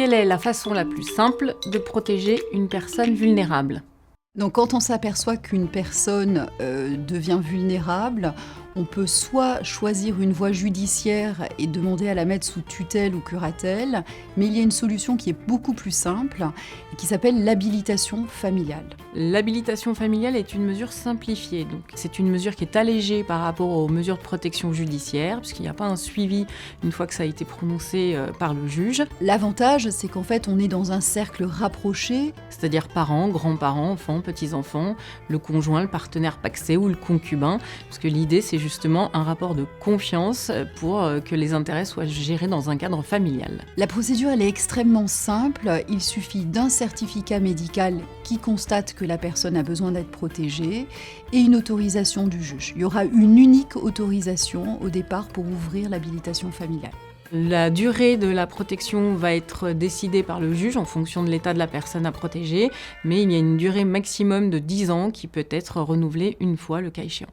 Quelle est la façon la plus simple de protéger une personne vulnérable ? Donc quand on s'aperçoit qu'une personne devient vulnérable, on peut soit choisir une voie judiciaire et demander à la mettre sous tutelle ou curatelle, mais il y a une solution qui est beaucoup plus simple et qui s'appelle l'habilitation familiale. L'habilitation familiale est une mesure simplifiée. Donc, c'est une mesure qui est allégée par rapport aux mesures de protection judiciaire, puisqu'il n'y a pas un suivi une fois que ça a été prononcé par le juge. L'avantage, c'est qu'en fait, on est dans un cercle rapproché. C'est-à-dire parents, grands-parents, enfants, petits-enfants, le conjoint, le partenaire pacsé ou le concubin, parce que l'idée, c'est justement un rapport de confiance pour que les intérêts soient gérés dans un cadre familial. La procédure, elle est extrêmement simple. Il suffit d'un certificat médical qui constate que la personne a besoin d'être protégée et une autorisation du juge. Il y aura une unique autorisation au départ pour ouvrir l'habilitation familiale. La durée de la protection va être décidée par le juge en fonction de l'état de la personne à protéger, mais il y a une durée maximum de 10 ans qui peut être renouvelée une fois le cas échéant.